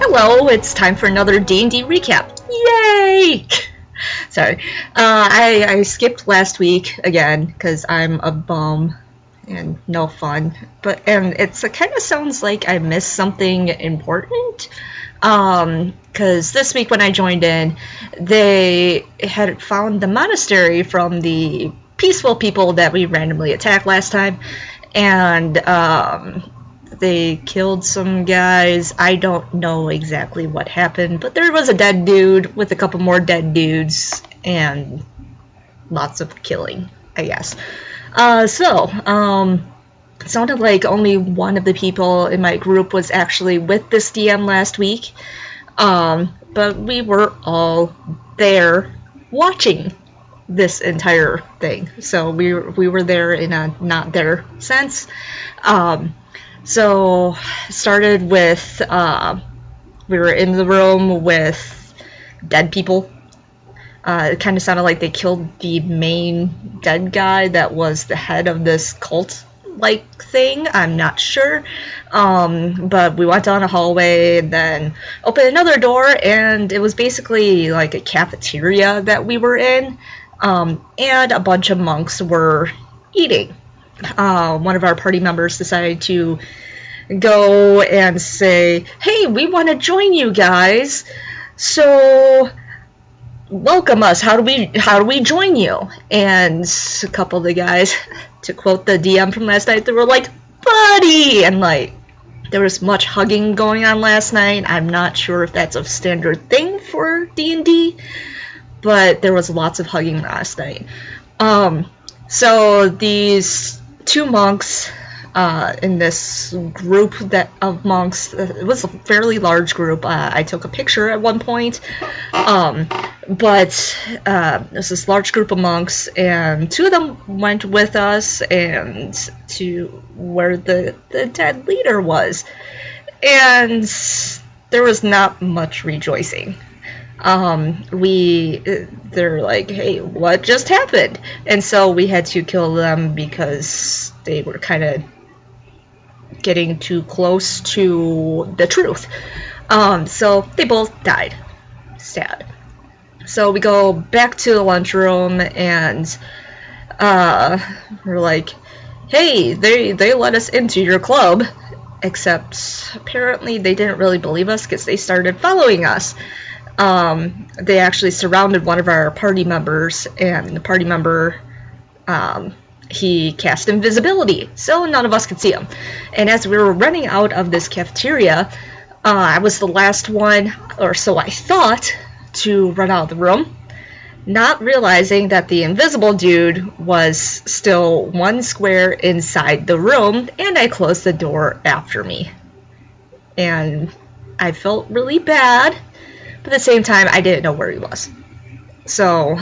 Hello, it's time for another D&D recap. Yay! Sorry, I skipped last week again because I'm a bum and no fun. And it kind of sounds like I missed something important. Because this week when I joined in, they had found the monastery from the peaceful people that we randomly attacked last time, and they killed some guys. I don't know exactly what happened, but there was a dead dude with a couple more dead dudes and lots of killing, I guess. It sounded like only one of the people in my group was actually with this DM last week, but we were all there watching this entire thing. So we were there in a not there sense. So started with, we were in the room with dead people. It kind of sounded like they killed the main dead guy that was the head of this cult-like thing. I'm not sure. But we went down a hallway and then opened another door, and it was basically like a cafeteria that we were in. And a bunch of monks were eating. One of our party members decided to go and say, "Hey, we want to join you guys, so welcome us. How do we join you?" And a couple of the guys, to quote the DM from last night, they were like, "Buddy!" And like, there was much hugging going on last night. I'm not sure if that's a standard thing for D&D, but there was lots of hugging last night. So these two monks in this group of monks, it was a fairly large group. I took a picture at one point, but there's this large group of monks, and two of them went with us and to where the dead leader was, and there was not much rejoicing. They're like, "Hey, what just happened?" And so we had to kill them because they were kind of getting too close to the truth. So they both died. Sad. So we go back to the lunchroom, and we're like, "Hey, they let us into your club," except apparently they didn't really believe us because they started following us. They actually surrounded one of our party members, and the party member, he cast invisibility, so none of us could see him. And as we were running out of this cafeteria, I was the last one, or so I thought, to run out of the room, not realizing that the invisible dude was still one square inside the room, and I closed the door after me. And I felt really bad, but at the same time, I didn't know where he was. So,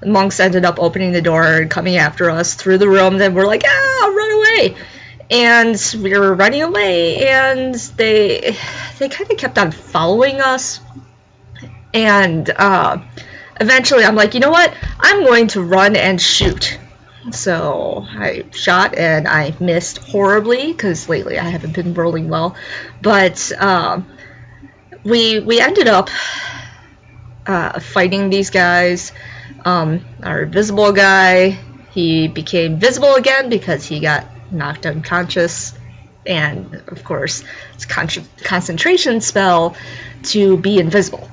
the monks ended up opening the door and coming after us through the room, and we're like, run away! And we were running away, and they kind of kept on following us. And eventually I'm like, you know what? I'm going to run and shoot. So I shot, and I missed horribly, because lately I haven't been rolling well. But we ended up fighting these guys. Our invisible guy, he became visible again because he got knocked unconscious, and of course it's concentration spell to be invisible.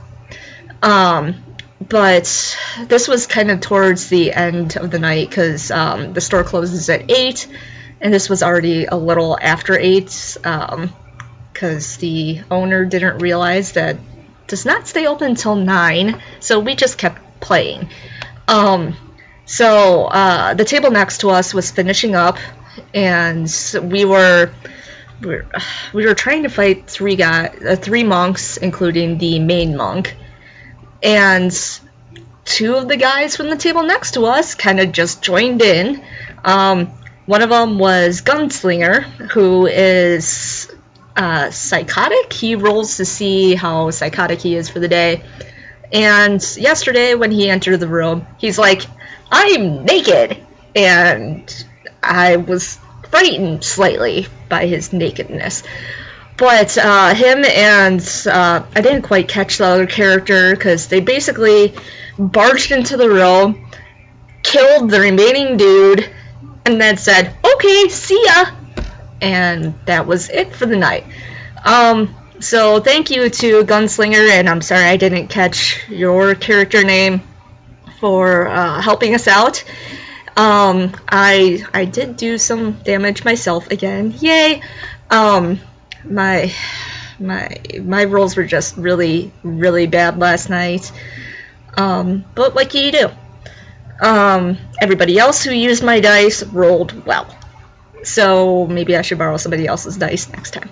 But this was kind of towards the end of the night, because the store closes at 8, and this was already a little after 8, because the owner didn't realize that it does not stay open until 9, so we just kept playing. So the table next to us was finishing up, and we were trying to fight three monks, including the main monk, and two of the guys from the table next to us kind of just joined in. One of them was Gunslinger, who is psychotic. He rolls to see how psychotic he is for the day. And yesterday when he entered the room, he's like, "I'm naked," and I was frightened slightly by his nakedness. But him and I didn't quite catch the other character because they basically barged into the room, killed the remaining dude, and then said, "Okay, see ya," and that was it for the night. So thank you to Gunslinger, and I'm sorry I didn't catch your character name, for helping us out. I did do some damage myself again. Yay! My rolls were just really bad last night. But what can you do? Everybody else who used my dice rolled well. So maybe I should borrow somebody else's dice next time.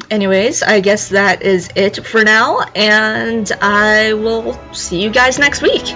Anyways, I guess that is it for now, and I will see you guys next week.